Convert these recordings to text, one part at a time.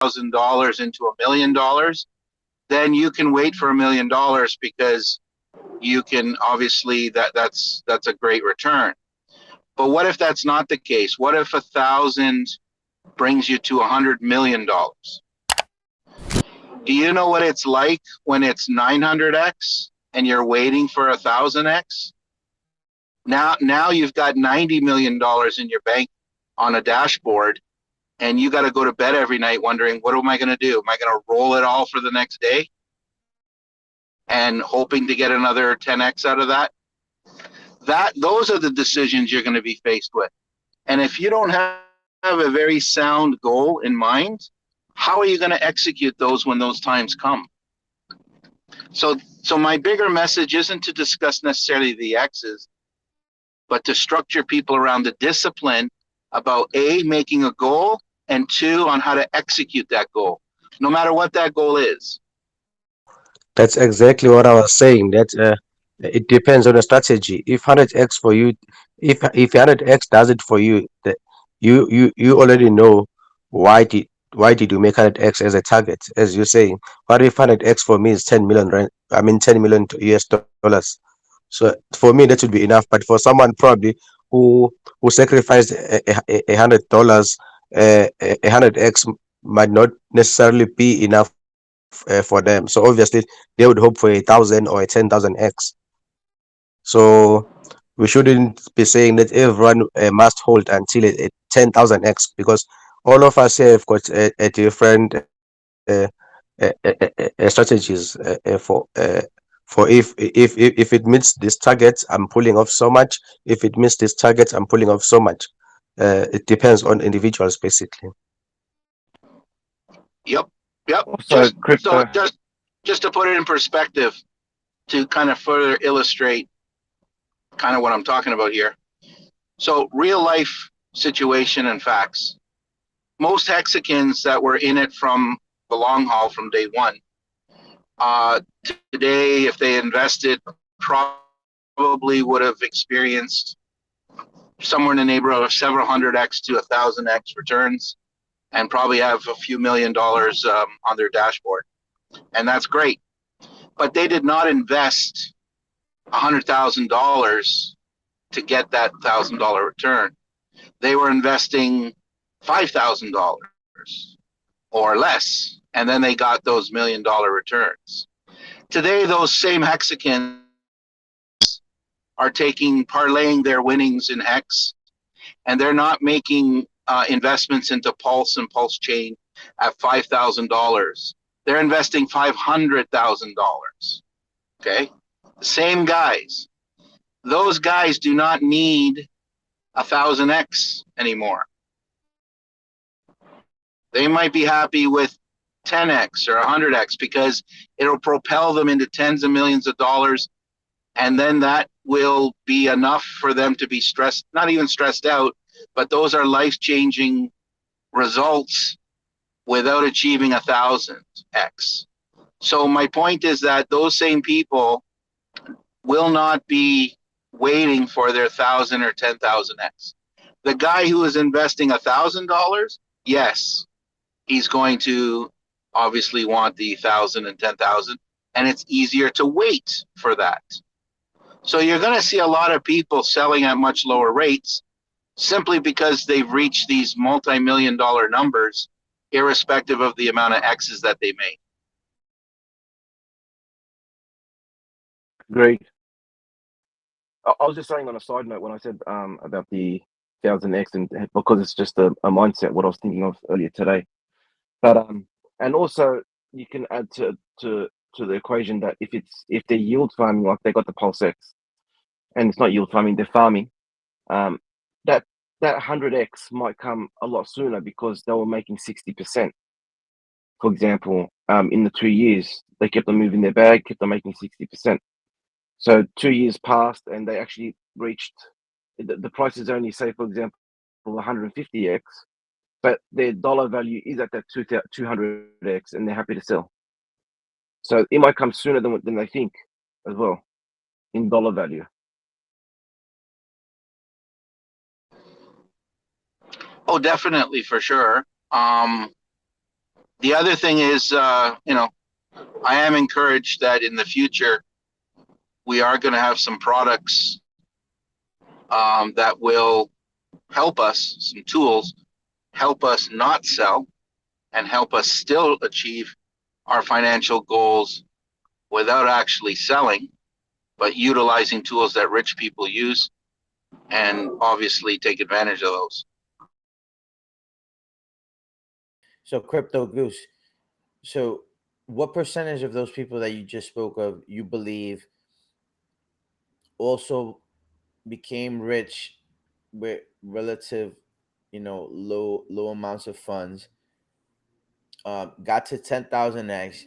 $100,000 into $1,000,000, then you can wait for $1,000,000 because you can obviously that's a great return. But what if that's not the case? What if 1,000 brings you to $100 million? Do you know what it's like when it's 900x and you're waiting for 1,000x? Now you've got $90 million in your bank on a dashboard, and you got to go to bed every night wondering, what am I going to do? Am I going to roll it all for the next day and hoping to get another 10x out of that? Those are the decisions you're going to be faced with. And if you don't have a very sound goal in mind, how are you going to execute those when those times come? So my bigger message isn't to discuss necessarily the X's, but to structure people around the discipline about A, making a goal, and two, on how to execute that goal, no matter what that goal is. That's exactly what I was saying. That it depends on the strategy. If 100x for you, if 100x does it for you, you already know why did you make 100x as a target, as you say. What if 100x for me is 10 million rand? I mean 10 million US dollars. So for me that would be enough. But for someone probably who sacrificed $100, 100x might not necessarily be enough for them. So obviously they would hope for 1,000 or a 10,000x. So we shouldn't be saying that everyone must hold until a 10,000x, because all of us here have got a different strategies for if it meets this target, I'm pulling off so much. If it meets this target, I'm pulling off so much. It depends on individuals basically. Yep, yep. Also, Just so crypto. just to put it in perspective, to kind of further illustrate kind of what I'm talking about here. So real life situation and facts. Most Hexicans that were in it from the long haul from day one, today, if they invested, probably would have experienced somewhere in the neighborhood of several hundred X to 1,000X returns, and probably have a few $1,000,000 on their dashboard. And that's great. But they did not invest $100,000 to get that $1,000 return. They were investing $5,000 or less, and then they got those $1,000,000 returns. Today, those same Hexicans are parlaying their winnings in Hex, and they're not making investments into Pulse and Pulsechain at $5,000. They're investing $500,000. Okay, the same guys. Those guys do not need 1,000x anymore. They might be happy with 10x or 100x because it'll propel them into tens of millions of dollars, and then that will be enough for them to be stressed, not even stressed out, but those are life-changing results without achieving 1,000x. So my point is that those same people will not be waiting for their 1,000 or 10,000x. The guy who is investing $1,000, yes, he's going to obviously want the 1,000 and 10,000, and it's easier to wait for that. So you're going to see a lot of people selling at much lower rates simply because they've reached these multi-million-dollar numbers, irrespective of the amount of X's that they make. Great. I was just saying on a side note when I said about the 1,000x, and because it's just a mindset, what I was thinking of earlier today. But and also you can add to the equation that if they're yield farming, like they got the Pulsex, and it's not yield farming, they're farming, um, that 100x might come a lot sooner because they were making 60%. For example, in the 2 years, they kept on moving their bag, kept on making 60%. So 2 years passed, and they actually reached the price is only, say, for example, 150x, but their dollar value is at that 200x, and they're happy to sell. So it might come sooner than they think as well in dollar value. Oh, definitely, for sure. The other thing is, I am encouraged that in the future we are going to have some products that will help us, some tools, help us not sell and help us still achieve our financial goals without actually selling, but utilizing tools that rich people use and obviously take advantage of those. So Crypto Goose. So what percentage of those people that you just spoke of you believe also became rich with relative, low amounts of funds, got to 10,000x,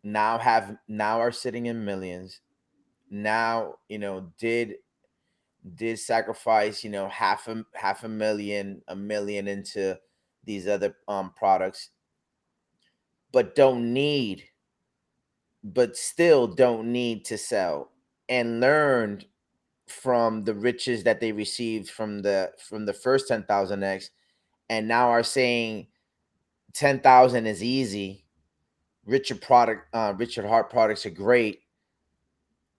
now are sitting in millions, now did sacrifice half a million into these other products, but still don't need to sell, and learned from the riches that they received from the first 10,000x, and now are saying 10,000 is easy. Richard Hart products are great.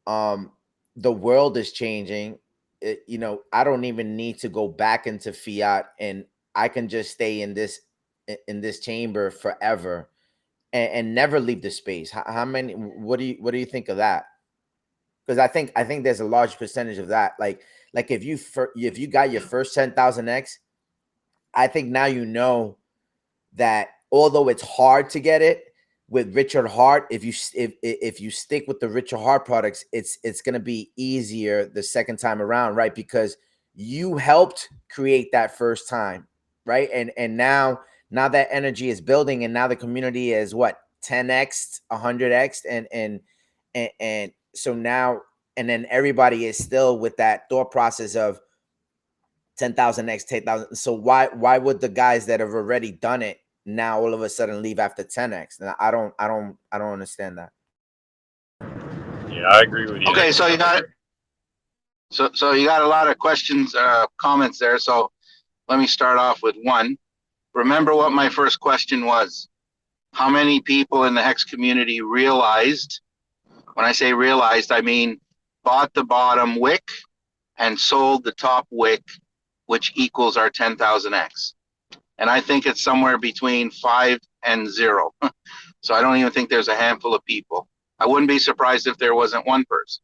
um the world is changing. I don't even need to go back into fiat, and I can just stay in this chamber forever, and never leave the space. How many, what do you think of that? Because I think there's a large percentage of that. Like if you got your first 10,000x, I think now that although it's hard to get it with Richard Hart, if you stick with the Richard Hart products, it's going to be easier the second time around, right? Because you helped create that first time, right? And now that energy is building, and now the community is what, 10x, 100x, and so now, and then everybody is still with that thought process of 10,000x, 10,000. So why would the guys that have already done it now all of a sudden leave after 10x? And I don't understand that. Yeah, I agree with you. Okay, so you got you got a lot of questions, comments there. So let me start off with one. Remember what my first question was. How many people in the Hex community realized, when I say realized, I mean bought the bottom wick and sold the top wick, which equals our 10,000x. And I think it's somewhere between 5 and 0. So I don't even think there's a handful of people. I wouldn't be surprised if there wasn't one person.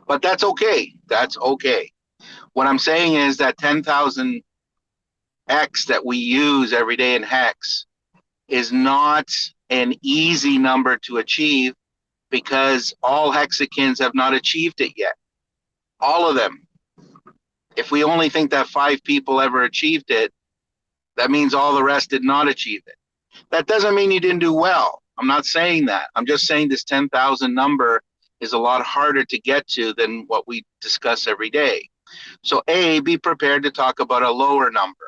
But that's okay. That's okay. What I'm saying is that 10,000x that we use every day in Hex is not an easy number to achieve, because all Hexicans have not achieved it yet. All of them. If we only think that 5 people ever achieved it, that means all the rest did not achieve it. That doesn't mean you didn't do well. I'm not saying that. I'm just saying this 10,000 number is a lot harder to get to than what we discuss every day. So A, be prepared to talk about a lower number.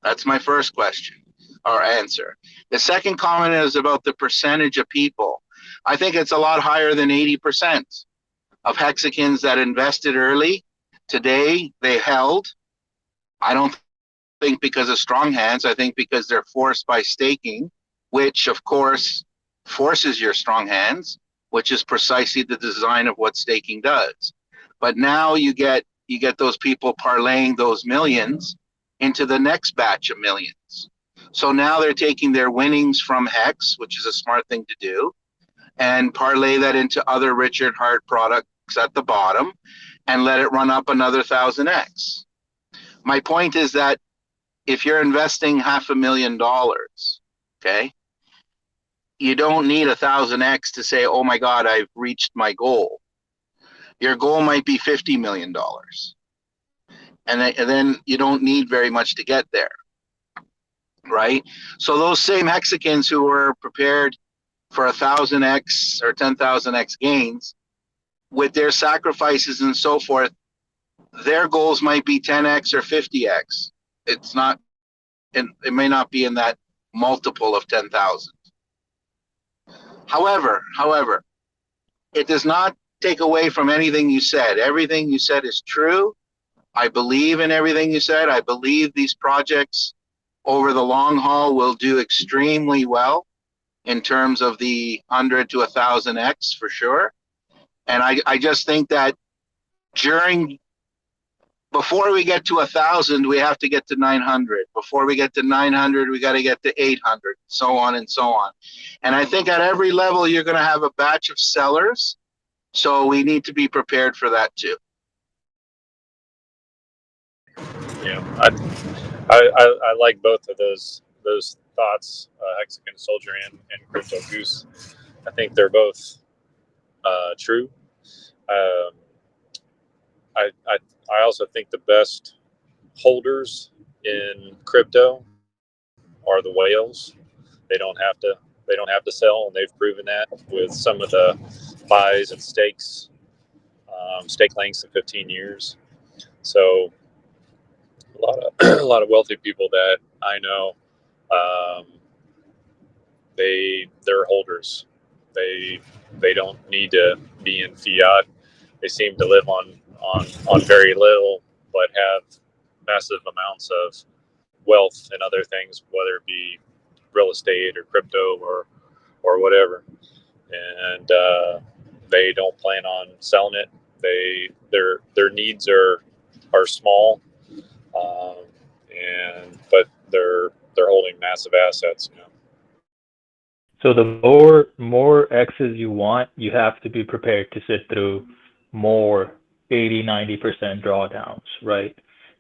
That's my first question or answer. The second comment is about the percentage of people. I think it's a lot higher than 80% of Hexicans that invested early. Today, they held. I don't think because of strong hands. I think because they're forced by staking, which of course forces your strong hands, which is precisely the design of what staking does. But now you get those people parlaying those millions into the next batch of millions. So now they're taking their winnings from Hex, which is a smart thing to do, and parlay that into other Richard Hart products at the bottom and let it run up another 1,000x. My point is that if you're investing $500,000, okay, you don't need 1,000x to say, oh my God, I've reached my goal. Your goal might be $50 million. And then you don't need very much to get there, right? So those same Hexicans who were prepared for 1,000x or 10,000x gains, with their sacrifices and so forth, their goals might be 10x or 50x. It's not, and it may not be in that multiple of 10,000. However, it does not take away from anything you said. Everything you said is true. I believe in everything you said. I believe these projects over the long haul will do extremely well in terms of the 100 to 1,000x for sure. And I just think that before we get to 1,000, we have to get to 900. Before we get to 900, we got to get to 800, so on and so on. And I think at every level, you're going to have a batch of sellers. So we need to be prepared for that too. Yeah, I like both of those thoughts, Hexagon Soldier and Crypto Goose. I think they're both true. Um, I also think the best holders in crypto are the whales. They don't have to sell, and they've proven that with some of the buys and stake lengths of 15 years. So a lot of a lot of wealthy people that I know, um, they're holders. They don't need to be in fiat. They seem to live on very little, but have massive amounts of wealth and other things, whether it be real estate or crypto or whatever. And they don't plan on selling it. Their needs are small, but they're holding massive assets. So the more X's you want, you have to be prepared to sit through more 80-90% drawdowns, right?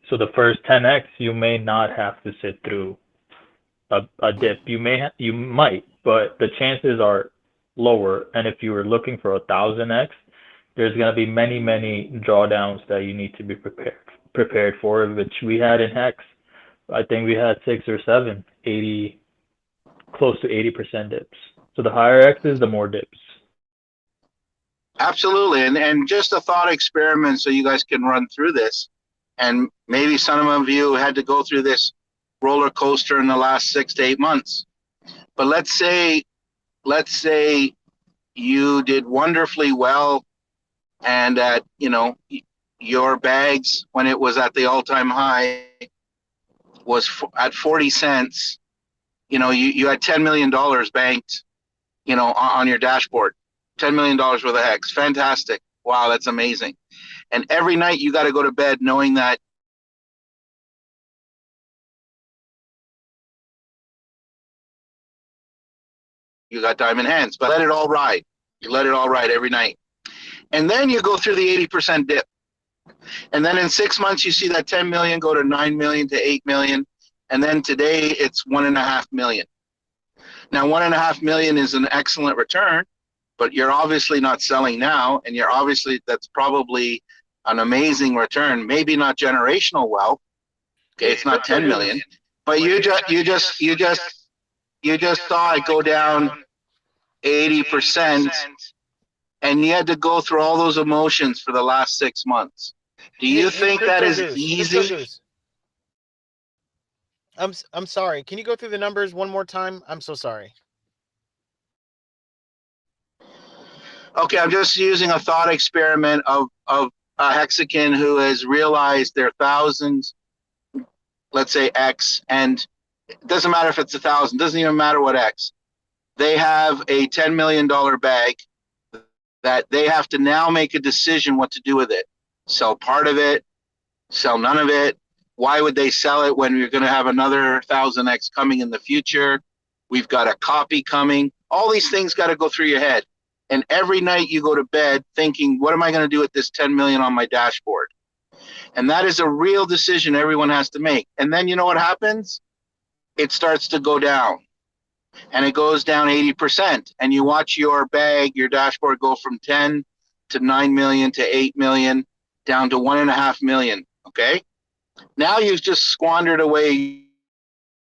So the first 10X, you may not have to sit through a dip. You might, but the chances are lower. And if you were looking for 1,000X, there's going to be many drawdowns that you need to be prepared for, which we had in Hex. I think we had 6 or 7, close to 80% dips. So the higher X's, the more dips. Absolutely. And just a thought experiment so you guys can run through this. And maybe some of you had to go through this roller coaster in the last 6 to 8 months. But let's say you did wonderfully well, and at your bags when it was at the all-time high was at 40 cents. You had $10 million banked, on your dashboard. $10 million worth of Hex. Fantastic. Wow, that's amazing. And every night you got to go to bed knowing that you got diamond hands, but let it all ride. You let it all ride every night. And then you go through the 80% dip. And then in 6 months, you see that 10 million go to 9 million to 8 million. And then today it's 1.5 million. Now, 1.5 million is an excellent return, but you're obviously not selling now. And that's probably an amazing return. Maybe not generational wealth. Okay, it's not 10 million, but you just saw it go down 80%, and you had to go through all those emotions for the last 6 months. Do you think that is easy? I'm sorry. Can you go through the numbers one more time? I'm so sorry. Okay, I'm just using a thought experiment of a Hexagon who has realized their thousands, let's say X, and it doesn't matter if it's 1,000, doesn't even matter what X. They have a $10 million bag that they have to now make a decision what to do with it. Sell part of it, sell none of it. Why would they sell it when we're going to have another 1,000X coming in the future? We've got a copy coming. All these things got to go through your head. And every night you go to bed thinking, what am I going to do with this 10 million on my dashboard? And that is a real decision everyone has to make. And then you know what happens? It starts to go down. And it goes down 80%. And you watch your dashboard go from 10 to 9 million to 8 million down to 1.5 million. Okay. Now you've just squandered away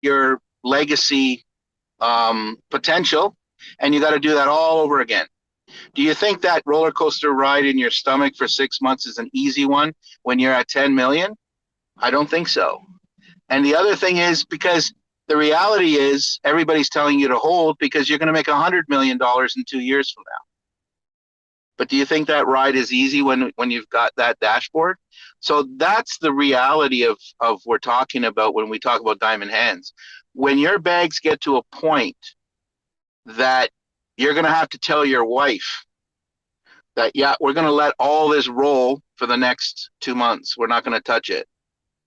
your legacy potential, and you got to do that all over again. Do you think that roller coaster ride in your stomach for 6 months is an easy one when you're at 10 million? I don't think so. And the other thing is, because the reality is everybody's telling you to hold because you're going to make $100 million in 2 years from now. But do you think that ride is easy when you've got that dashboard? So that's the reality of we're talking about when we talk about diamond hands. When your bags get to a point that you're going to have to tell your wife that, yeah, we're going to let all this roll for the next 2 months. We're not going to touch it.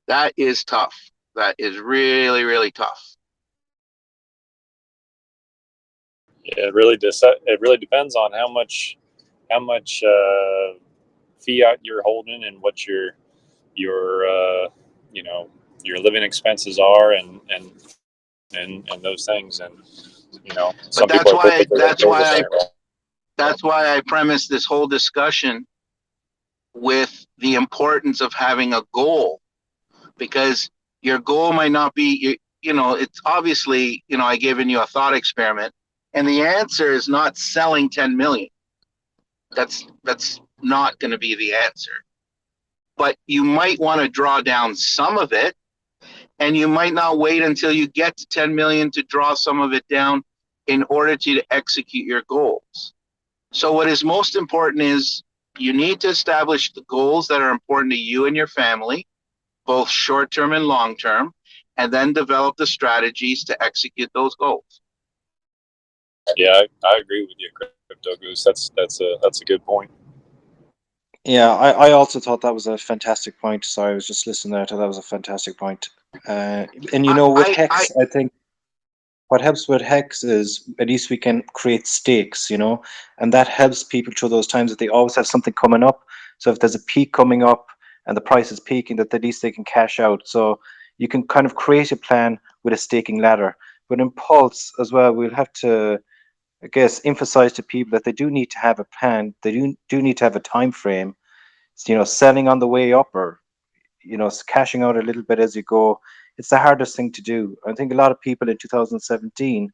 That is tough. That is really, really tough. Yeah, it really depends on how much fiat you're holding and what your you know your living expenses are and those things, and But some people are perfectly okay with that. that's why I premise this whole discussion with the importance of having a goal, because your goal might not be, it's obviously, I given you a thought experiment, and the answer is not selling 10 million. That's not going to be the answer. But you might want to draw down some of it, and you might not wait until you get to 10 million to draw some of it down in order to execute your goals. So what is most important is you need to establish the goals that are important to you and your family, both short-term and long-term, and then develop the strategies to execute those goals. Yeah, I agree with you, Crypto Goose. That's a good point. Yeah, I also thought that was a fantastic point. Sorry, I was just listening there. I thought that was a fantastic point. And with Hex, I think what helps with Hex is at least we can create stakes, and that helps people through those times that they always have something coming up. So if there's a peak coming up and the price is peaking, that at least they can cash out. So you can kind of create a plan with a staking ladder. But in Pulse as well, we'll have to, I guess, emphasize to people that they do need to have a plan. They do need to have a time frame. Selling on the way up, or cashing out a little bit as you go. It's the hardest thing to do. I think a lot of people in 2017,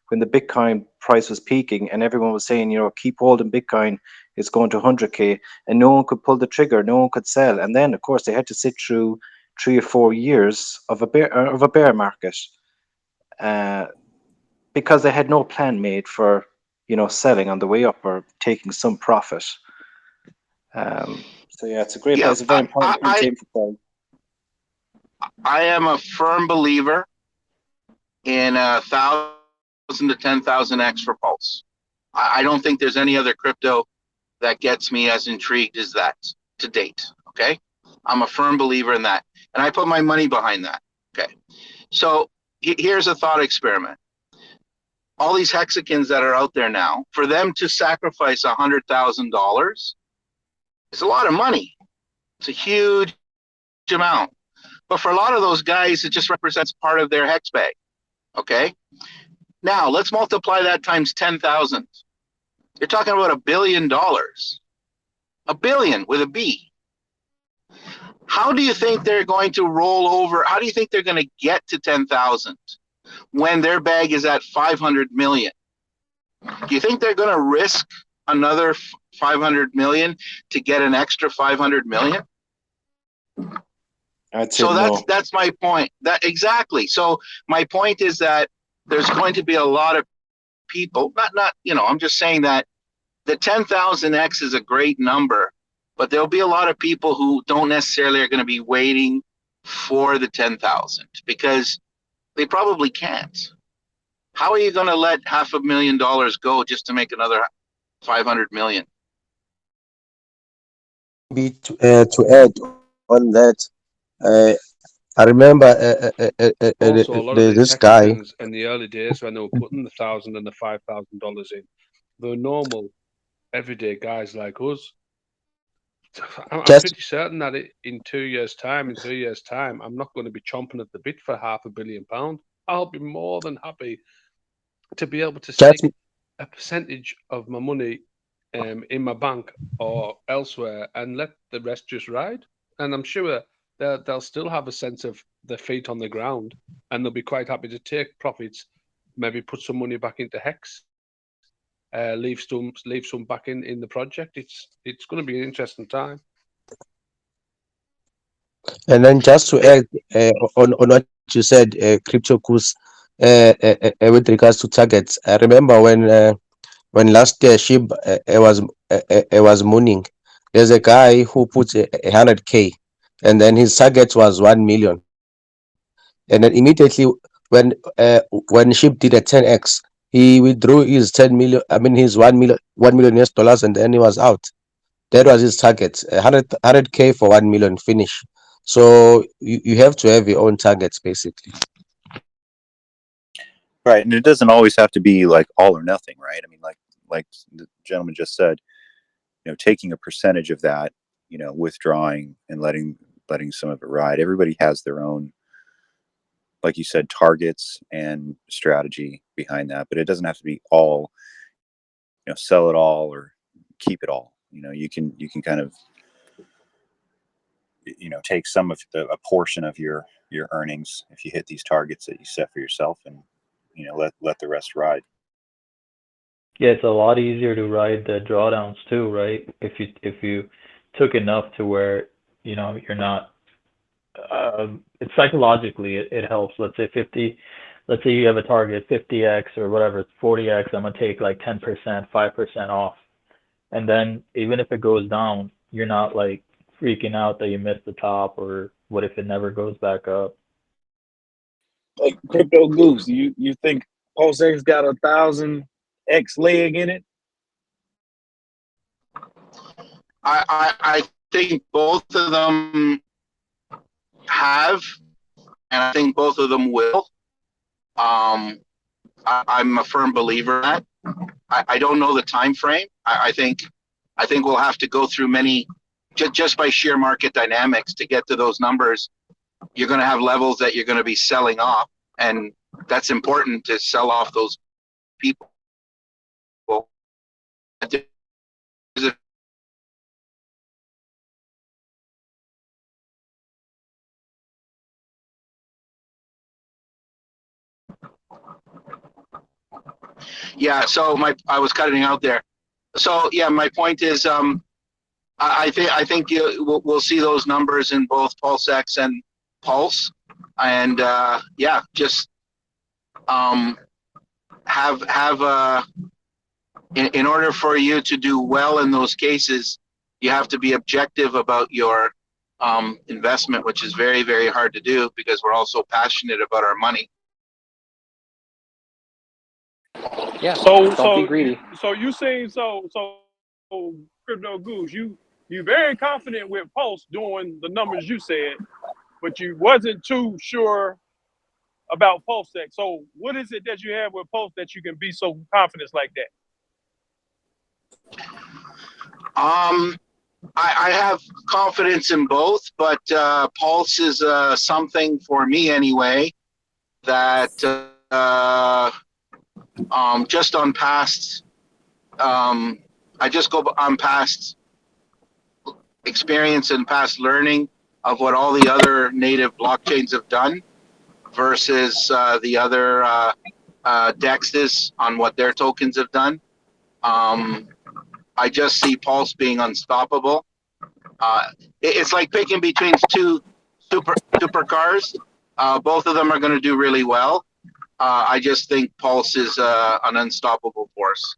when the Bitcoin price was peaking and everyone was saying, keep holding Bitcoin, it's going to 100K, and no one could pull the trigger, no one could sell. And then, of course, they had to sit through 3 or 4 years of a bear market, because they had no plan made for selling on the way up or taking some profit. So yeah, it's a great. Yeah, It's a very important point to emphasize. I am a firm believer in 1,000 to 10,000x for Pulse. I don't think there's any other crypto that gets me as intrigued as that to date. Okay, I'm a firm believer in that, and I put my money behind that. Okay, so here's a thought experiment. All these hexagons that are out there now, for them to sacrifice $100,000, it's a lot of money. It's a huge amount. But for a lot of those guys, it just represents part of their hex bag. Okay. Now let's multiply that times 10,000. You're talking about $1 billion. A billion with a B. How do you think they're going to roll over? How do you think they're going to get to 10,000 when their bag is at 500 million? Do you think they're going to risk another 500 million to get an extra 500 million? So that's my point. That exactly. So my point is that there's going to be a lot of people, not I'm just saying that the 10,000x is a great number, but there'll be a lot of people who don't necessarily are going to be waiting for the 10,000 because they probably can't. How are you going to let $500,000 go just to make another 500 million? To add on that, uh, I remember Also, a lot of these this guy. hexagons in the early days when they were putting the $1,000 and the $5,000 in, they were normal, everyday guys like us. I'm pretty certain that in 2 years' time, in 3 years' time, I'm not going to be chomping at the bit for £500 million. I'll be more than happy to be able to stick a percentage of my money in my bank or elsewhere and let the rest just ride. And I'm sure they'll still have a sense of their feet on the ground, and they'll be quite happy to take profits, maybe put some money back into Hex, leave some back in the project. It's going to be an interesting time. And then just to add on what you said, Crypto Goose, with regards to targets, I remember when when last year SHIB was mooning. There's a guy who puts 100K, and then his target was 1 million, and then immediately when when SHIB did a 10x, he withdrew his 10 million. I mean his 1 million US dollars, and then he was out. That was his target. 100K for 1 million finish. So you have to have your own targets basically. Right, and it doesn't always have to be like all or nothing, right? I mean, like the gentleman just said, taking a percentage of that, withdrawing and letting some of it ride. Everybody has their own, like you said, targets and strategy behind that, but it doesn't have to be all, sell it all or keep it all. You can kind of, take some of a portion of your earnings if you hit these targets that you set for yourself, and let the rest ride. Yeah, it's a lot easier to ride the drawdowns too, right? If you took enough to where you're not. It's psychologically it helps. Let's say 50. Let's say you have a target 50x or whatever, it's 40x. I'm gonna take like 10%, 5% off, and then even if it goes down, you're not like freaking out that you missed the top, or what if it never goes back up. Like Crypto Goose, you think Pulsex got 1,000x leg in it? I think both of them have, and I think both of them will. I'm a firm believer in that. I don't know the time frame. I think we'll have to go through many, just by sheer market dynamics to get to those numbers. You're going to have levels that you're going to be selling off, and that's important to sell off those people. Yeah, so I was cutting out there. So yeah, my point is, I think we'll see those numbers in both Pulsex and Pulse, and yeah, just have in order for you to do well in those cases, you have to be objective about your investment, which is very, very hard to do because we're all so passionate about our money. Yeah. So Don't be greedy. so you saying so Crypto Goose, you very confident with Pulse doing the numbers you said, but you wasn't too sure about Pulsex. So what is it that you have with Pulse that you can be so confident like that? I have confidence in both, but Pulse is something for me anyway that just on past, I just go on past experience and past learning of what all the other native blockchains have done versus the other DEXs on what their tokens have done. I just see Pulse being unstoppable. It's like picking between two supercars. Both of them are going to do really well. I just think Pulse is an unstoppable force.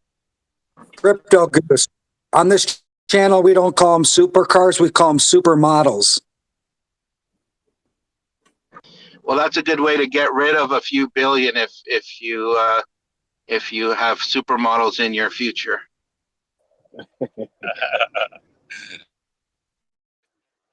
Crypto Goose. On this channel, we don't call them supercars, we call them supermodels. Well, that's a good way to get rid of a few billion if you have supermodels in your future.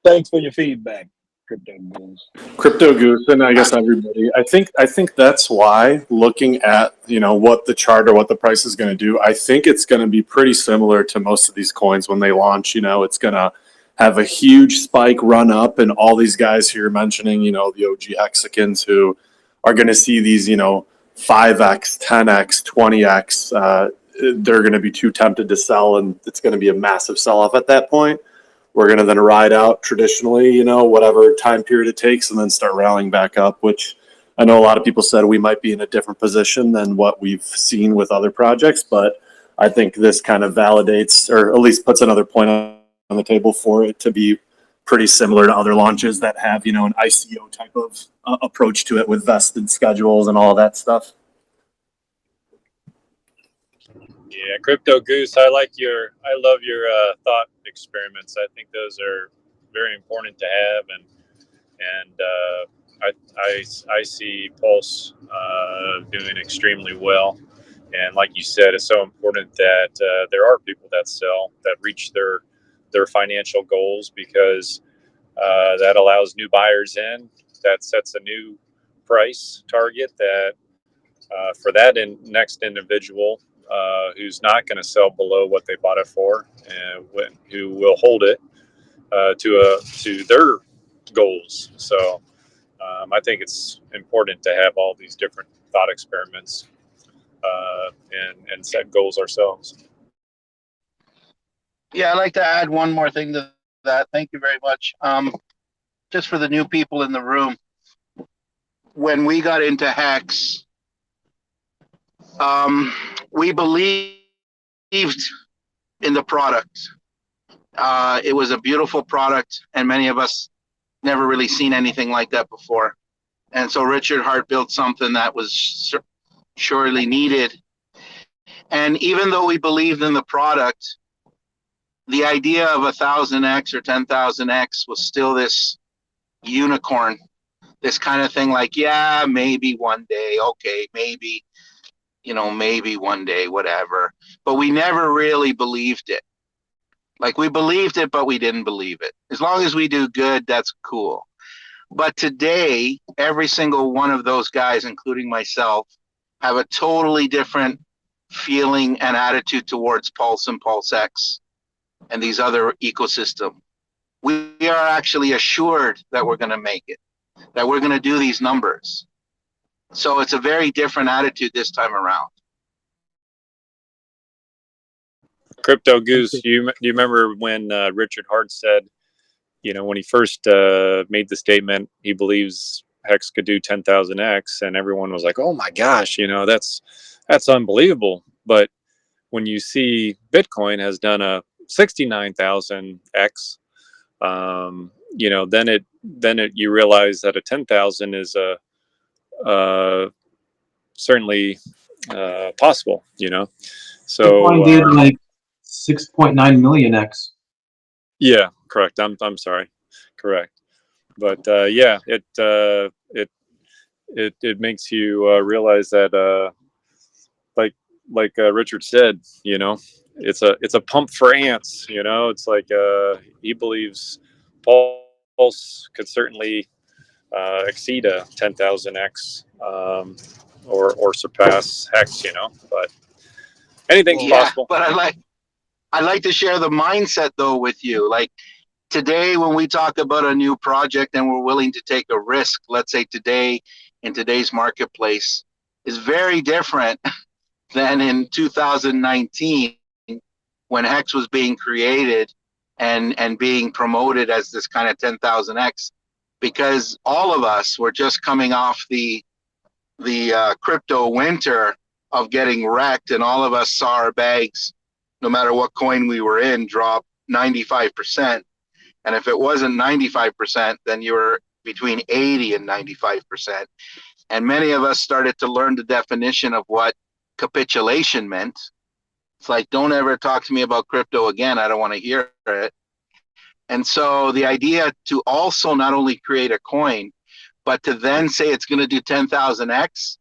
Thanks for your feedback, Crypto Goose. Crypto Goose, and I guess everybody. I think that's why, looking at what the chart or what the price is going to do, I think it's going to be pretty similar to most of these coins when they launch. It's going to have a huge spike, run up, and all these guys who you're mentioning, the OG hexagons who are going to see these 5x, 10x, 20x. They're going to be too tempted to sell, and it's going to be a massive sell-off at that point. We're going to then ride out traditionally, whatever time period it takes, and then start rallying back up, which I know a lot of people said we might be in a different position than what we've seen with other projects, but I think this kind of validates, or at least puts another point on the table for it to be pretty similar to other launches that have, an ICO type of approach to it with vested schedules and all of that stuff. Yeah, Crypto Goose, I love your thought experiments. I think those are very important to have, and I see Pulse doing extremely well. And like you said, it's so important that there are people that sell that reach their financial goals, because that allows new buyers in. That sets a new price target that for that next individual who's not going to sell below what they bought it for, and who will hold it to their goals. So I think it's important to have all these different thought experiments and set goals ourselves. Yeah, I'd like to add one more thing to that. Thank you very much. Just for the new people in the room, when we got into Hex, we believed in the product. It was a beautiful product, and many of us never really seen anything like that before. And so Richard Hart built something that was surely needed. And even though we believed in the product, the idea of 1,000x or 10,000x was still this unicorn, this kind of thing like, yeah, maybe one day, okay, maybe, maybe one day, whatever. But we never really believed it. Like, we believed it, but we didn't believe it. As long as we do good, that's cool. But today, every single one of those guys, including myself, have a totally different feeling and attitude towards Pulse and PulseX and these other ecosystem. We are actually assured that we're going to make it, that we're going to do these numbers. So it's a very different attitude this time around. Crypto Goose, you remember when Richard Hart said, when he first made the statement, he believes Hex could do 10,000x, and everyone was like, "Oh my gosh, that's unbelievable." But when you see Bitcoin has done a 69,000x, then you realize that a 10,000 is certainly possible. So Bitcoin did like 6.9 million x. Yeah, correct. I'm sorry, correct. But yeah, it makes you realize that like Richard said, it's a pump for ants. It's like he believes Pulse could certainly exceed a 10,000x or surpass Hex. But anything's possible. But I like to share the mindset though with you. Like, today, when we talk about a new project and we're willing to take a risk, let's say today in today's marketplace, is very different than in 2019 when Hex was being created and being promoted as this kind of 10,000x, because all of us were just coming off the crypto winter of getting wrecked, and all of us saw our bags, no matter what coin we were in, drop 95%. And if it wasn't 95%, then you were between 80 and 95%. And many of us started to learn the definition of what capitulation meant. It's like, don't ever talk to me about crypto again. I don't want to hear it. And so the idea to also not only create a coin, but to then say it's going to do 10,000x,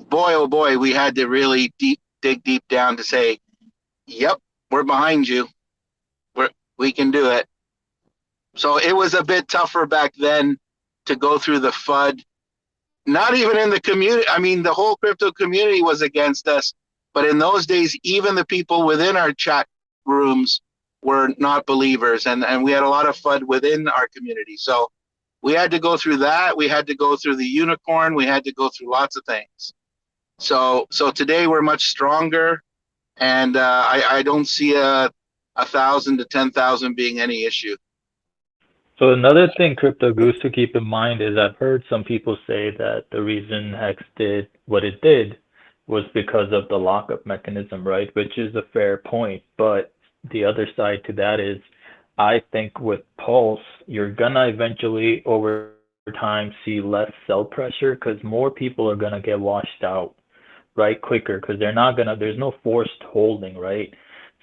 boy, oh boy, we had to really dig deep down to say, yep, we're behind you. We can do it. So it was a bit tougher back then to go through the FUD. Not even in the community. I mean, the whole crypto community was against us. But in those days, even the people within our chat rooms were not believers. And we had a lot of FUD within our community. So we had to go through that. We had to go through the unicorn. We had to go through lots of things. So today we're much stronger. And I don't see a 1,000 to 10,000 being any issue. So another thing, Crypto Goose, to keep in mind is I've heard some people say that the reason Hex did what it did was because of the lockup mechanism, right? Which is a fair point. But the other side to that is, I think with Pulse, you're gonna eventually over time see less sell pressure because more people are gonna get washed out. right, quicker, because they're not gonna, there's no forced holding, right?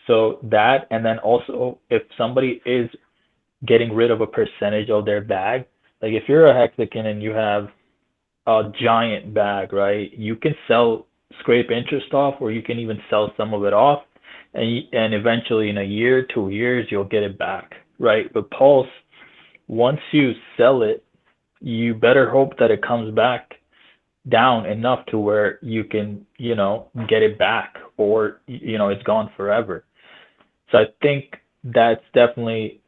So that, and then also if somebody is getting rid of a percentage of their bag, like if you're a Hexagon and you have a giant bag, right, you can sell, scrape interest off, or you can even sell some of it off, and eventually in a year, 2 years, you'll get it back, right? But Pulse, once you sell it, you better hope that it comes back down enough to where you can, get it back, or, it's gone forever. So I think that's definitely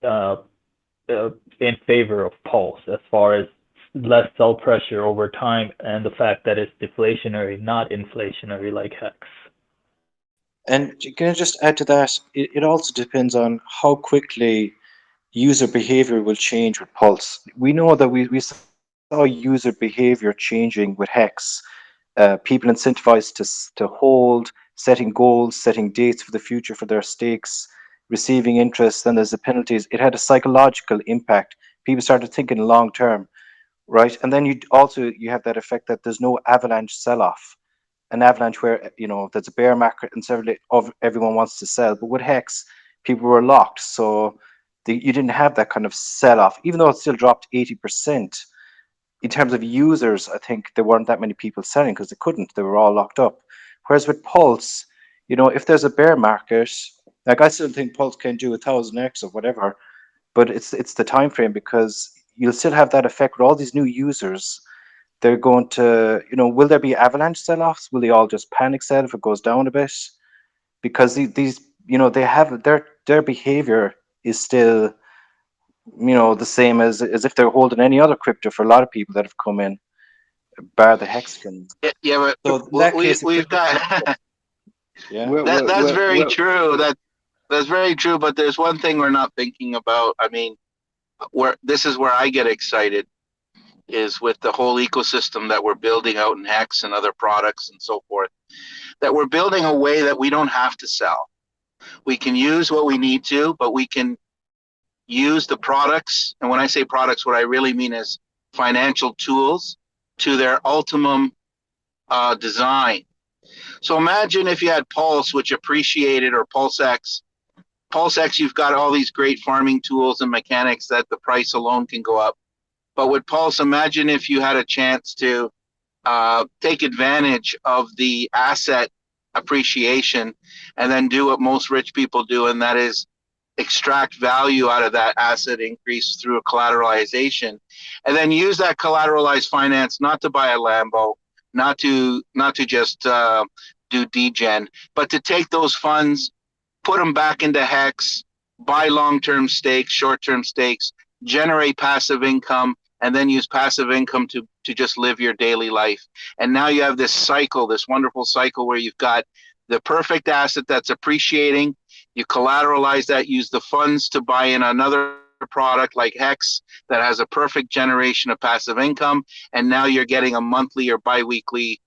in favor of Pulse as far as less sell pressure over time, and the fact that it's deflationary, not inflationary like Hex. And can I just add to that? It also depends on how quickly user behavior will change with Pulse. We know that we saw user behavior changing with Hex. People incentivized to hold, setting goals, setting dates for the future for their stakes, receiving interest, and there's the penalties. It had a psychological impact. People started thinking long term, right? And then you have that effect that there's no avalanche sell-off. An avalanche where there's a bear market and everyone wants to sell, but with Hex, people were locked, so you didn't have that kind of sell-off, even though it still dropped 80%. In terms of users, I think there weren't that many people selling because they couldn't; they were all locked up. Whereas with Pulse, if there's a bear market, like I still think Pulse can do 1,000x or whatever, but it's the time frame, because you'll still have that effect with all these new users. They're going to, will there be avalanche sell-offs? Will they all just panic sell if it goes down a bit? Because these, they have their behavior is still, the same as if they're holding any other crypto for a lot of people that have come in, bar the Hexagon. Yeah, but So in that case, we've got yeah, that's very true. That's very true. But there's one thing we're not thinking about. I mean, this is where I get excited, is with the whole ecosystem that we're building out in Hex and other products and so forth, that we're building a way that we don't have to sell. We can use what we need to, but we can use the products. And when I say products, what I really mean is financial tools to their ultimum design. So imagine if you had Pulse, which appreciated, or Pulsex. Pulsex, you've got all these great farming tools and mechanics that the price alone can go up. But with Pulse, imagine if you had a chance to take advantage of the asset appreciation and then do what most rich people do, and that is extract value out of that asset increase through a collateralization, and then use that collateralized finance not to buy a Lambo, not to just do degen, but to take those funds, put them back into Hex, buy long-term stakes, short-term stakes, generate passive income, and then use passive income to just live your daily life. And now you have this cycle, this wonderful cycle where you've got the perfect asset that's appreciating. You collateralize that, use the funds to buy in another product like Hex that has a perfect generation of passive income. And now you're getting a monthly or biweekly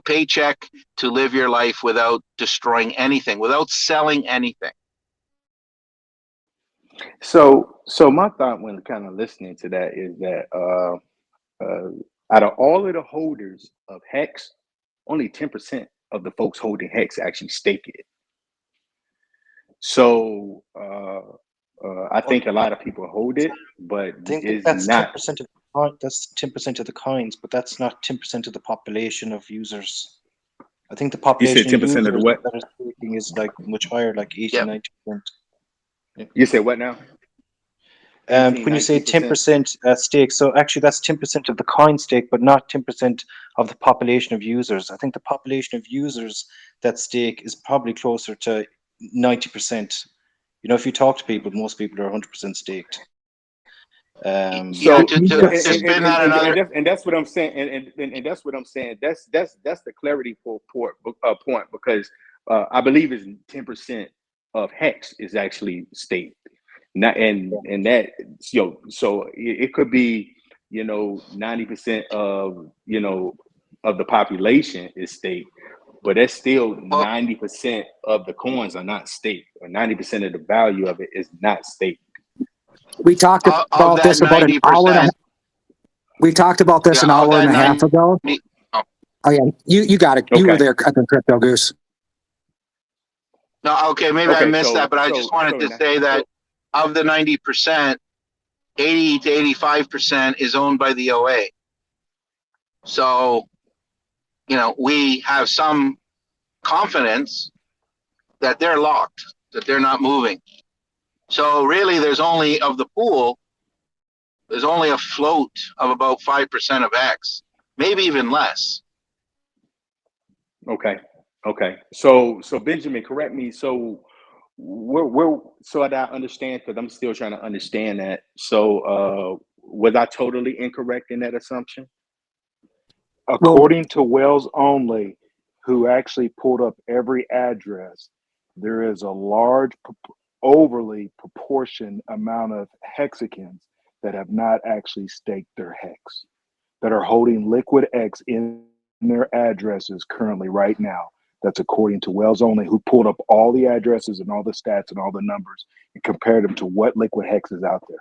paycheck to live your life without destroying anything, without selling anything. So my thought when kind of listening to that is that out of all of the holders of Hex, only 10% of the folks holding Hex actually stake it. So I think a lot of people hold it, but I think it's that's not. 10% of that's 10% of the coins, but that's not 10% of the population of users. I think the You said population of 10% of the users what? that are staking is like much higher, like 80, 90%. Yeah. You said what now? When you say 10% stake, so actually that's 10% of the coin stake, but not 10% of the population of users. I think the population of users that stake is probably closer to 90%. If you talk to people, most people are 100% staked. And that's what I'm saying, and that's what I'm saying. That's the clarity point, because I believe it's 10% of Hex is actually staked. Not and that so it could be 90% of of the population is staked, but that's still 90% of the coins are not staked, or 90% of the value of it is not staked. We talked about this about an hour and a half. We talked about this an hour and a half ago. Oh yeah, you got it. You were there at the Crypto Goose. No, okay, maybe I missed that, but I just wanted to say that of the 90%, 80 to 85% is owned by the OA. So, we have some confidence that they're locked, that they're not moving. So really, there's only of the pool, there's only a float of about 5% of X, maybe even less. Okay. So Benjamin, correct me. So so that I understand, because I'm still trying to understand that. So was I totally incorrect in that assumption? According to Wells Only, who actually pulled up every address, there is a large, overly proportion amount of hexagons that have not actually staked their hex, that are holding liquid X in their addresses currently right now. That's according to Wells Only, who pulled up all the addresses and all the stats and all the numbers and compared them to what liquid hex is out there.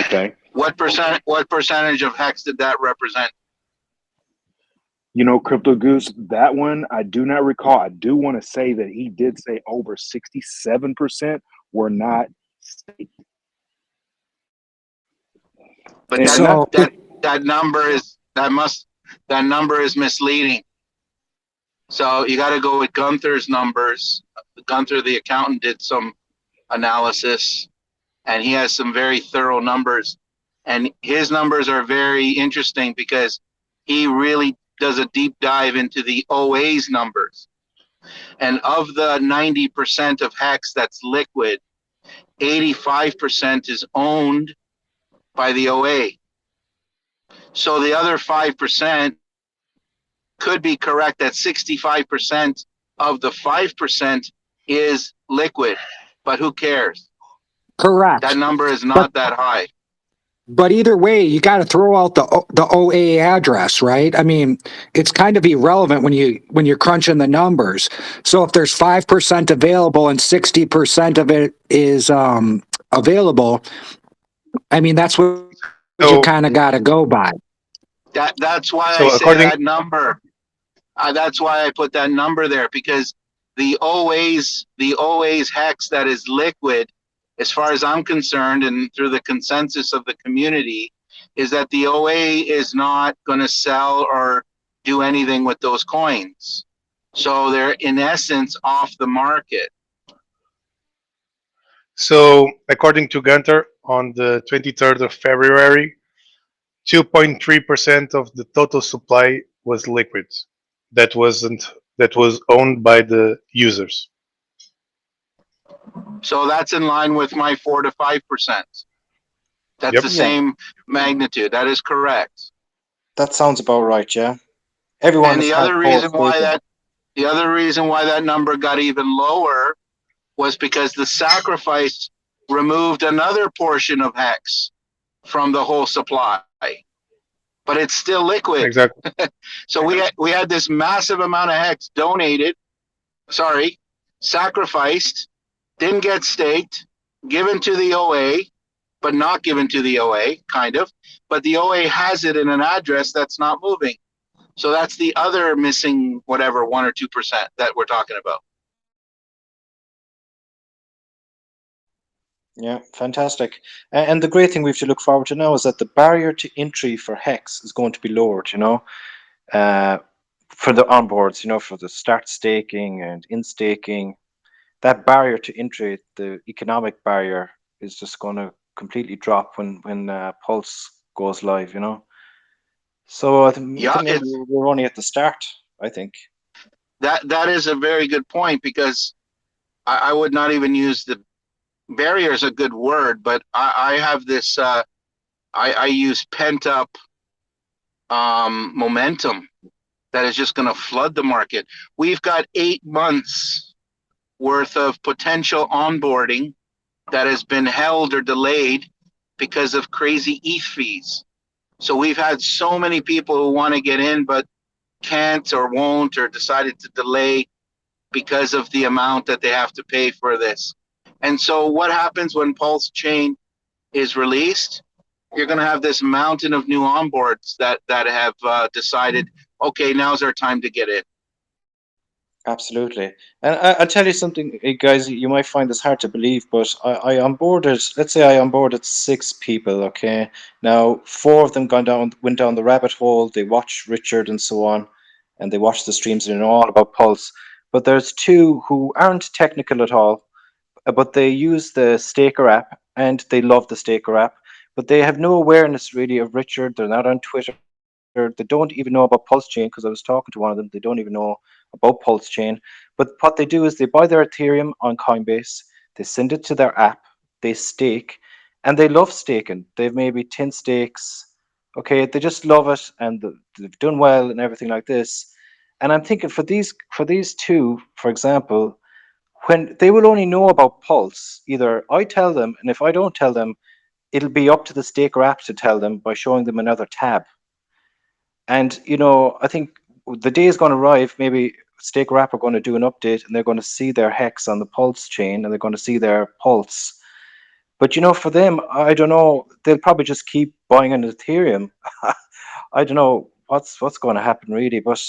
Okay. What percentage of hex did that represent? Crypto Goose, that one I do not recall. I do want to say that he did say over 67% were not staked. But that number is misleading. So you got to go with Gunther's numbers. Gunther, the accountant, did some analysis, and he has some very thorough numbers. And his numbers are very interesting because he really does a deep dive into the OA's numbers. And of the 90% of hex that's liquid, 85% is owned by the OA. So the other 5% could be correct that 65% of the 5% is liquid, but who cares? Correct. That number is not that high. But either way, you got to throw out the OA address, right? I mean, it's kind of irrelevant when you're crunching the numbers. So if there's 5% available and 60% of it is available, I mean, that's what you kind of got to go by. That's why I say that number. That's why I put that number there, because the OA's hex that is liquid, as far as I'm concerned, and through the consensus of the community, is that the OA is not going to sell or do anything with those coins. So they're in essence off the market. So according to Gunter, on the 23rd of February, 2.3% of the total supply was liquid. That was owned by the users. So that's in line with my 4 to 5%. That's the same magnitude. That is correct. That sounds about right, yeah. Everyone and has the had other reason why that number got even lower was because the Sacrafice removed another portion of hex from the whole supply, but it's still liquid. Exactly. So we had this massive amount of hex sacrificed, didn't get staked, given to the OA, but not given to the OA, kind of. But the OA has it in an address that's not moving. So that's the other missing, whatever, 1 or 2% that we're talking about. Yeah, fantastic. And the great thing we have to look forward to now is that the barrier to entry for Hex is going to be lowered, for the onboards, for the start staking and in staking. That barrier to entry, the economic barrier, is just going to completely drop when Pulse goes live, So I think we're only at the start, I think. That is a very good point, because I would not even use the barrier is a good word, but I have this, I use pent up momentum that is just going to flood the market. We've got 8 months worth of potential onboarding that has been held or delayed because of crazy ETH fees. So we've had so many people who want to get in, but can't or won't, or decided to delay because of the amount that they have to pay for this. And so what happens when Pulse Chain is released? you're going to have this mountain of new onboards that have decided, okay, now's our time to get in. Absolutely. And I'll tell you something, guys, you might find this hard to believe, but I onboarded, let's say I onboarded 6 people, okay? Now, 4 of them went down the rabbit hole, they watched Richard and so on, and they watched the streams and they know all about Pulse. But there's 2 who aren't technical at all, but they use the Staker app and they love the Staker app, but they have no awareness really of Richard. They're not on Twitter. They don't even know about Pulse Chain because I was talking to one of them. They don't even know about Pulse Chain. But what they do is they buy their Ethereum on Coinbase, they send it to their app, they stake, and they love staking. They've maybe 10 stakes. Okay, they just love it and they've done well and everything like this. And I'm thinking for these 2, for example, when they will only know about Pulse, either I tell them, and if I don't tell them, it'll be up to the Staker app to tell them by showing them another tab. And I think the day is going to arrive. Maybe Staker app are going to do an update, and they're going to see their hex on the Pulse chain, and they're going to see their Pulse. But for them, I don't know. They'll probably just keep buying an Ethereum. I don't know what's going to happen really, but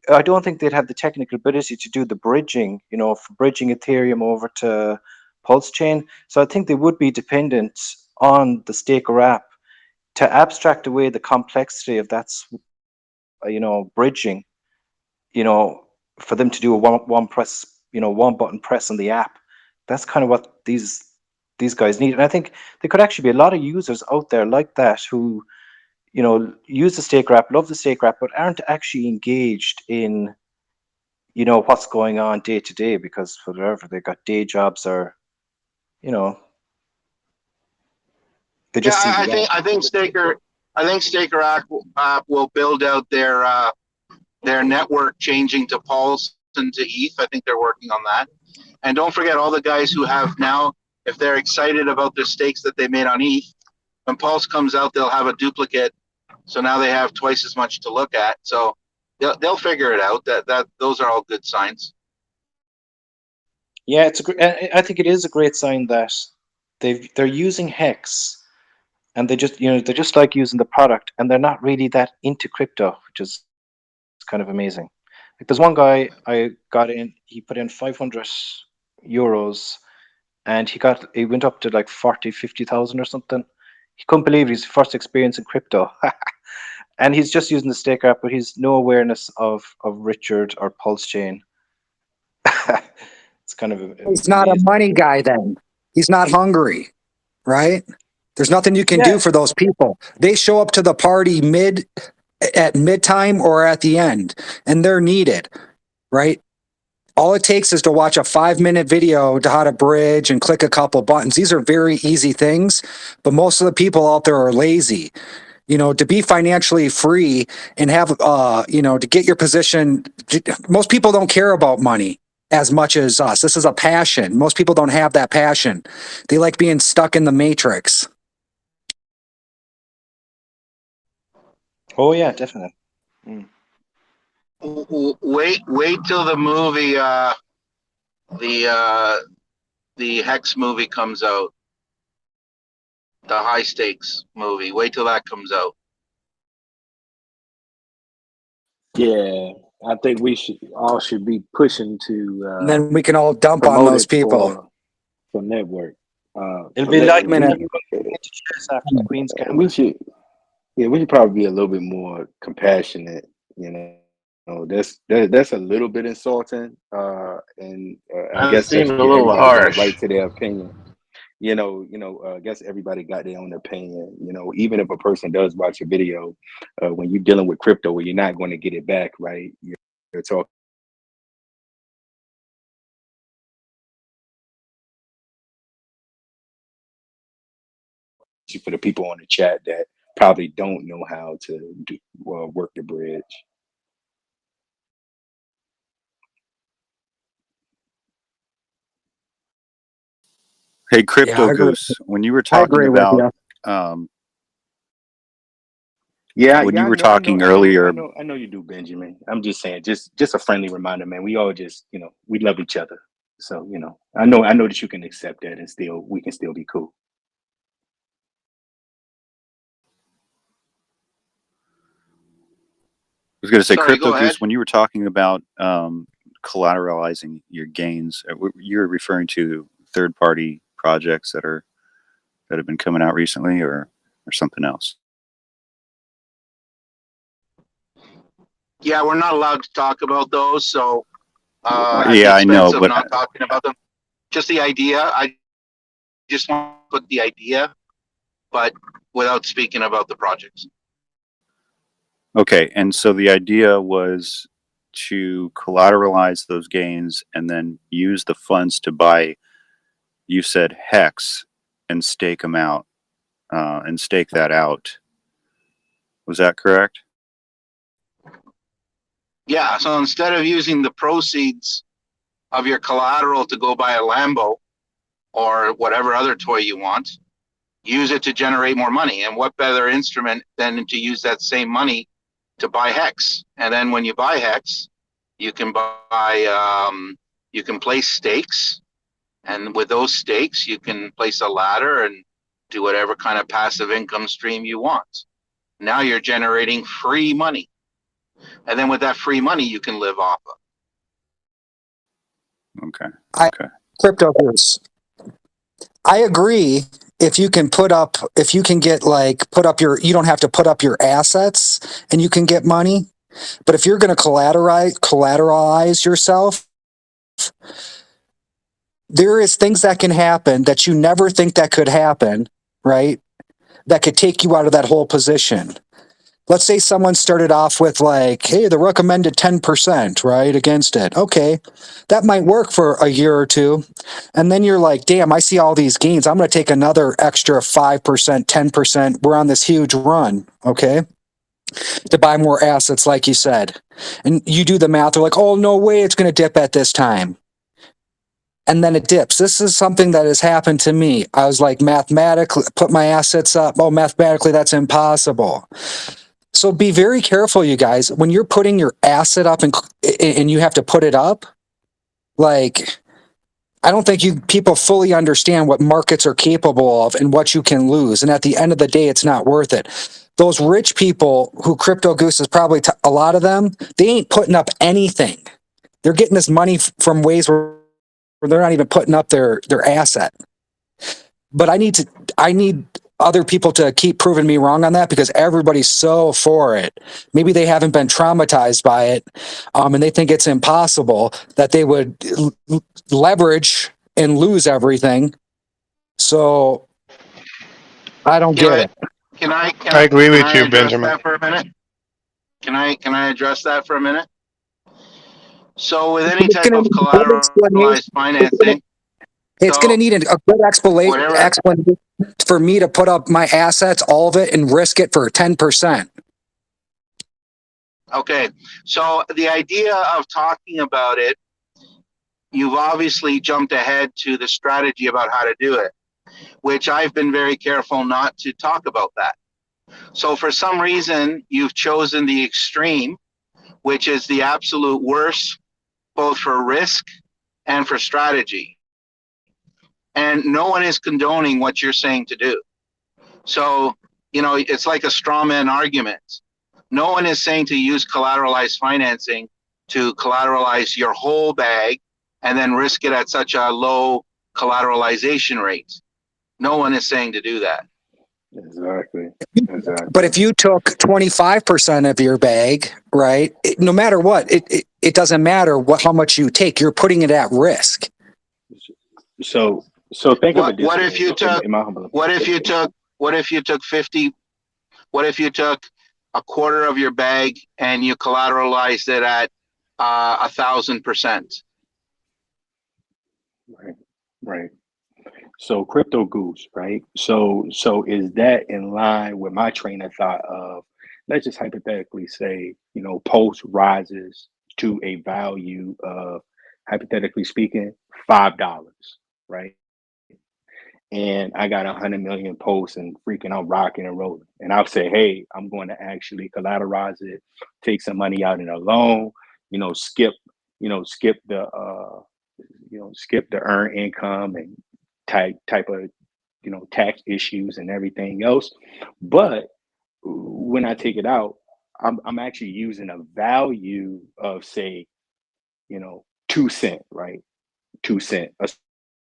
I don't think they'd have the technical ability to do the bridging. For bridging Ethereum over to Pulse chain. So I think they would be dependent on the Staker app to abstract away the complexity of that bridging, for them to do a one press, one button press on the app. That's kind of what these guys need. And I think there could actually be a lot of users out there like that who, use the Staker app, love the Staker app, but aren't actually engaged in, what's going on day to day because whatever, they got day jobs or, they just see Yeah, the I think Staker app will build out their network changing to Pulse and to ETH. I think they're working on that. And don't forget all the guys who have now, if they're excited about the stakes that they made on ETH, when Pulse comes out, they'll have a duplicate. So now they have twice as much to look at. So they'll figure it out. That those are all good signs. Yeah, I think it is a great sign that they're using Hex, and they just like using the product, and they're not really that into crypto, which is kind of amazing. Like there's one guy I got in, he put in 500 euros, and he went up to like 40,000-50,000 or something. He couldn't believe his first experience in crypto. And he's just using the Staker app, but he's no awareness of Richard or Pulse Chain. It's kind of He's not a amazing. money guy then. He's not hungry, right? There's nothing you can Yeah. do for those people. They show up to the party at midtime or at the end, and they're needed, right? All it takes is to watch a 5-minute video to how to bridge and click a couple buttons. These are very easy things, but most of the people out there are lazy. To be financially free and have, to get your position, most people don't care about money as much as us. This is a passion. Most people don't have that passion. They like being stuck in the matrix. Oh yeah, definitely. Wait till the movie, the Hex movie comes out. The high stakes movie. Wait till that comes out. Yeah, I think we should be pushing to. And then we can all dump on those people. For network. It'll be like Queen's Gambit. We should probably be a little bit more compassionate. That's a little bit insulting, and I guess seems just a little everybody got a harsh. right to their opinion. I guess everybody got their own opinion. Even if a person does watch a video, when you're dealing with crypto, where you're not going to get it back, right? You're talking. For the people on the chat that probably don't know how to work the bridge. Hey, Crypto Goose, when you were talking about, when you were talking earlier, I know you do, Benjamin. I'm just saying, just a friendly reminder, man. We all just, we love each other. So, I know that you can accept that, and we can still be cool. was going to say, Sorry, Crypto go ahead. Goose, when you were talking about collateralizing your gains, you're referring to third-party projects that have been coming out recently, or something else? Yeah, we're not allowed to talk about those, so yeah, I know, but not talking about them. Just the idea. I just want to put the idea, but without speaking about the projects. okay. And so the idea was to collateralize those gains and then use the funds to buy, you said, Hex, and stake them out, and stake that out. Was that correct? Yeah, so instead of using the proceeds of your collateral to go buy a Lambo or whatever other toy you want, use it to generate more money. And what better instrument than to use that same money to buy Hex? And then when you buy Hex, you can you can place stakes. And with those stakes, you can place a ladder and do whatever kind of passive income stream you want. Now you're generating free money. And then with that free money, you can live off of. Okay. Crypto Goose. I agree. If you can put up your, you don't have to put up your assets and you can get money. But if you're going to collateralize yourself, there is things that can happen that you never think that could happen, right? That could take you out of that whole position. Let's say someone started off with like, hey, the recommended 10%, right, against it. Okay, that might work for a year or two. And then you're like, damn, I see all these gains. I'm going to take another extra 5%, 10%. We're on this huge run, okay, to buy more assets, like you said. And you do the math. They're like, oh, no way it's going to dip at this time. And then it dips. This is something that has happened to me. I was like, mathematically, put my assets up. Oh, mathematically, that's impossible. So be very careful, you guys. When you're putting your asset up and you have to put it up, like, I don't think people fully understand what markets are capable of and what you can lose. And at the end of the day, it's not worth it. Those rich people who Crypto Goose is probably a lot of them, they ain't putting up anything. They're getting this money from ways where they're not even putting up their asset. But I need other people to keep proving me wrong on that, because everybody's so for it. Maybe they haven't been traumatized by it, and they think it's impossible that they would leverage and lose everything. So I don't get it. Can I agree with you, address Benjamin. that for a minute? Can I address that for a minute? So with any type of collateralized financing, it's going to need a good explanation for me to put up my assets, all of it, and risk it for 10%. Okay, so the idea of talking about it, you've obviously jumped ahead to the strategy about how to do it, which I've been very careful not to talk about that. So for some reason, you've chosen the extreme, which is the absolute worst, both for risk and for strategy. And no one is condoning what you're saying to do. So, it's like a straw man argument. No one is saying to use collateralized financing to collateralize your whole bag and then risk it at such a low collateralization rate. No one is saying to do that. Exactly. But if you took 25% of your bag, right, no matter what, it doesn't matter how much you take. You're putting it at risk. So think of it this way. What if you took 50? What if you took a quarter of your bag and you collateralized it at 1,000%? Right. So Crypto Goose, right? So is that in line with my train of thought of, let's just hypothetically say, Pulse rises to a value of, hypothetically speaking, $5, right? And I got 100 million posts and freaking I'm rocking and rolling. And I'll say, hey, I'm going to actually collateralize it, take some money out in a loan, skip the skip the earned income and type of tax issues and everything else. But when I take it out, I'm actually using a value of, say, 2 cent, right? 2 cent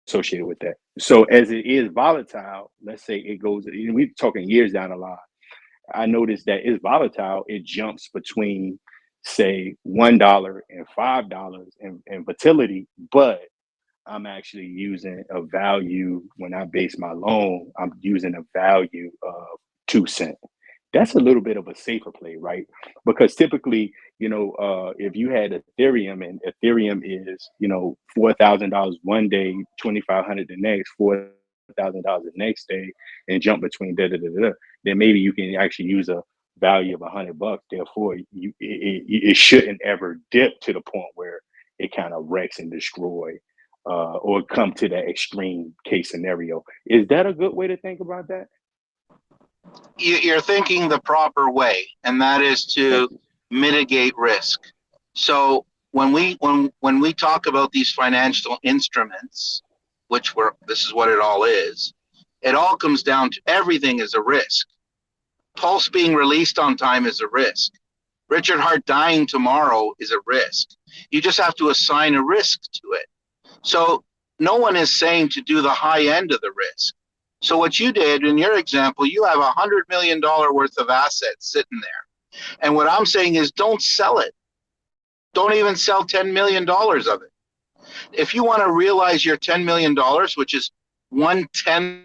associated with that. So as it is volatile, let's say it goes, we're talking years down the line. I noticed that it's volatile. It jumps between, say, $1 and $5 in volatility, but I'm actually using a value when I base my loan. I'm using a value of 2 cent. That's a little bit of a safer play, right? Because typically, if you had Ethereum, and Ethereum is, $4,000 one day, 2,500 the next, $4,000 the next day, and jump between then maybe you can actually use a value of $100. Therefore, it shouldn't ever dip to the point where it kind of wrecks and destroy, or come to that extreme case scenario. Is that a good way to think about that? You're thinking the proper way, and that is to mitigate risk. So when we talk about these financial instruments, this is what it all is, it all comes down to everything is a risk. Pulse being released on time is a risk. Richard Hart dying tomorrow is a risk. You just have to assign a risk to it. So no one is saying to do the high end of the risk. So what you did in your example, you have $100 million worth of assets sitting there. And what I'm saying is don't sell it. Don't even sell $10 million of it. If you want to realize your $10 million, which is 1/10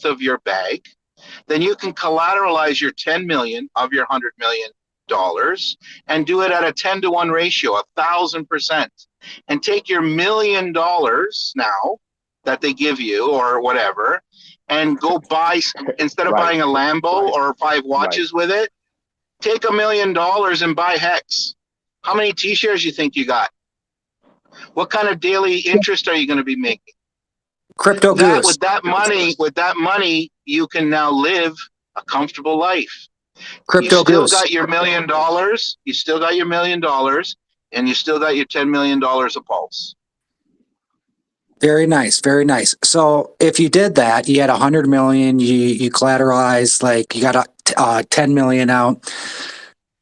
of your bag, then you can collateralize your 10 million of your $100 million and do it at a 10-to-1 ratio, 1,000%, and take your $1 million now that they give you or whatever, and go buy, instead of buying a Lambo or 5 watches with it, take $1 million and buy Hex. How many T-shares you think you got? What kind of daily interest are you going to be making? Crypto Goose. With that money, you can now live a comfortable life. Crypto You still Goose. got your $1 million. You still got your $1 million, and you still got your $10 million of Pulse. Very nice, very nice. So if you did that, you had 100 million, you collateralized, like you got 10 million out.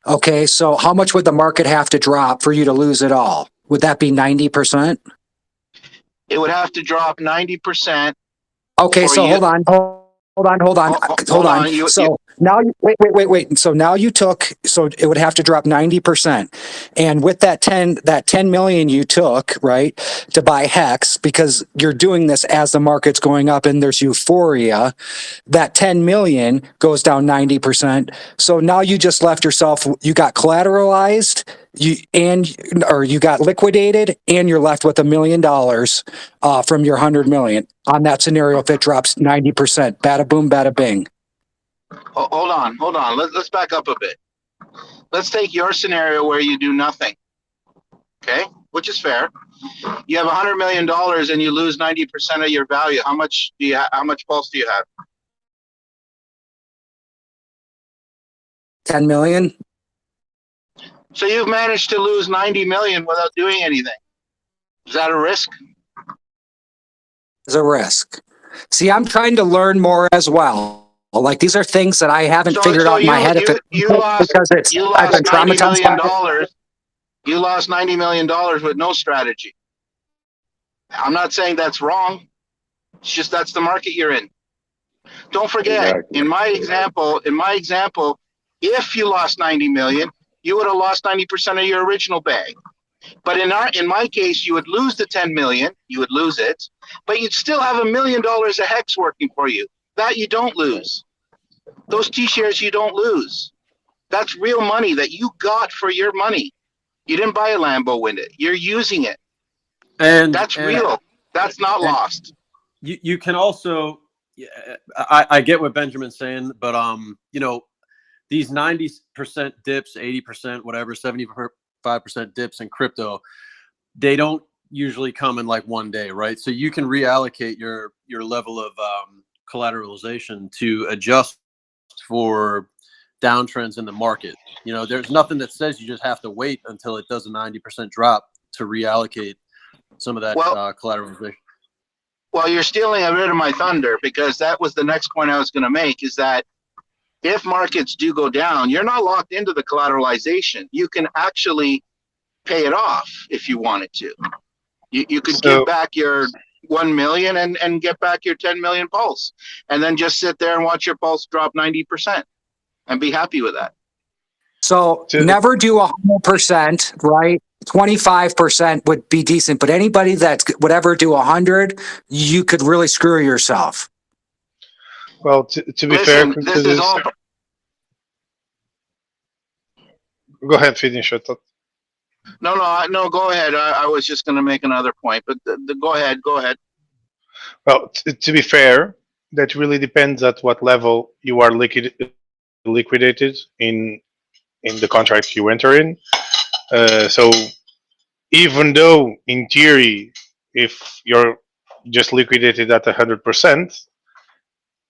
Okay, so how much would the market have to drop for you to lose it all? Would that be 90%? It would have to drop 90%. Okay, so hold on. So now, wait. So now you took, so it would have to drop 90%. And with that 10 million you took, right, to buy Hex, because you're doing this as the market's going up and there's euphoria, that 10 million goes down 90%. So now you just left yourself, you got collateralized, you got liquidated, and you're left with $1 million from your 100 million on that scenario if it drops 90%. Bada boom, bada bing. Hold on. Let's back up a bit. Let's take your scenario where you do nothing. Okay, which is fair. You have $100 million and you lose 90% of your value. How much Pulse do you have? 10 million. So you've managed to lose 90 million without doing anything. Is that a risk? It's a risk. See, I'm trying to learn more as well. Like, these are things that I haven't figured out in my head. You lost $90 million. You lost $90 million with no strategy. I'm not saying that's wrong. It's just that's the market you're in. Don't forget, in my example, if you lost 90 million, you would have lost 90% of your original bag. But in my case, you would lose the 10 million, you would lose it, but you'd still have $1 million of Hex working for you. That you don't lose. Those T-shares you don't lose. That's real money that you got for your money. You didn't buy a Lambo with it. You're using it. And that's real. That's not lost. You can also, I get what Benjamin's saying, but these 90% dips, 80%, whatever, 75% dips in crypto, they don't usually come in like one day, right? So you can reallocate your level of collateralization to adjust for downtrends in the market. There's nothing that says you just have to wait until it does a 90% drop to reallocate some of that collateralization. Well, you're stealing a bit of my thunder, because that was the next point I was going to make, is that if markets do go down, you're not locked into the collateralization. You can actually pay it off if you wanted to. You could give back your 1 million and get back your 10 million pulse, and then just sit there and watch your pulse drop 90% and be happy with that. So never do 100%, right? 25% would be decent, but anybody that would ever do 100, you could really screw yourself. Well, to be fair, this is all. Go ahead, finish your thought. No, go ahead. I was just going to make another point, but go ahead. Well, to be fair, that really depends at what level you are liquidated in the contract you enter in. So even though in theory, if you're just liquidated at 100%,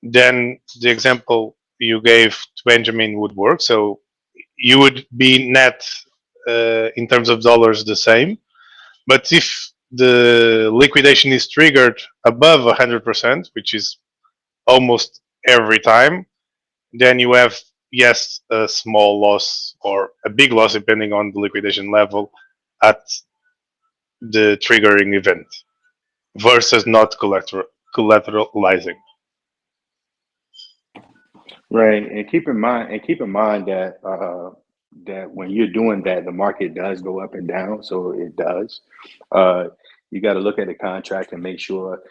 then the example you gave to Benjamin would work. So you would be net in terms of dollars the same. But if the liquidation is triggered above 100%, which is almost every time, then you have, yes, a small loss or a big loss, depending on the liquidation level at the triggering event versus not collateralizing. Right, and keep in mind that that when you're doing that, the market does go up and down. So it does. You got to look at the contract and make sure,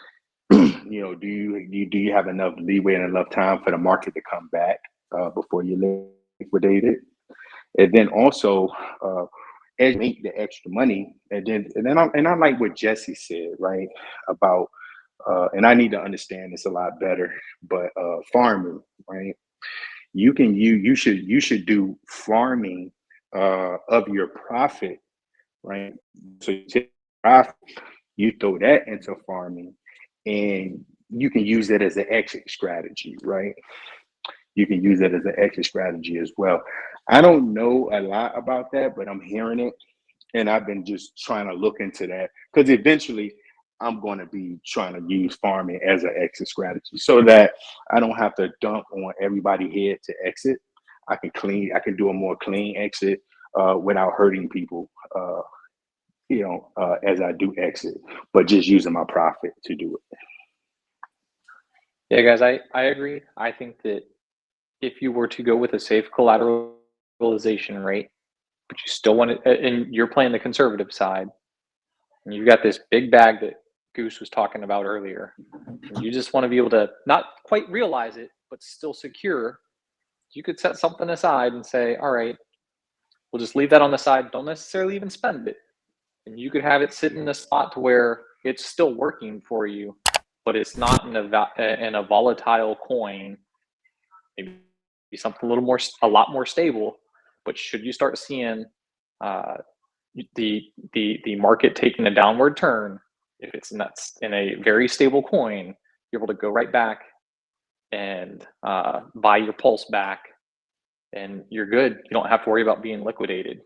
do you have enough leeway and enough time for the market to come back before you liquidate it, and then also make the extra money, and I like what Jesse said, right, about and I need to understand this a lot better, but farming, right? You should do farming of your profit, right? So you take profit, you throw that into farming, and you can use that as an exit strategy, right? You can use that as an exit strategy as well. I don't know a lot about that, but I'm hearing it, and I've been just trying to look into that because eventually I'm going to be trying to use farming as an exit strategy so that I don't have to dump on everybody's head to exit. I can do a more clean exit without hurting people, as I do exit, but just using my profit to do it. Yeah, guys, I agree. I think that if you were to go with a safe collateralization rate, but you still want it, and you're playing the conservative side, and you've got this big bag that Goose was talking about earlier, and you just want to be able to not quite realize it, but still secure, you could set something aside and say, all right, we'll just leave that on the side. Don't necessarily even spend it. And you could have it sit in a spot to where it's still working for you, but it's not in a volatile coin, maybe something a lot more stable. But should you start seeing the market taking a downward turn, if it's in a very stable coin, you're able to go right back and buy your pulse back, and you're good. You don't have to worry about being liquidated.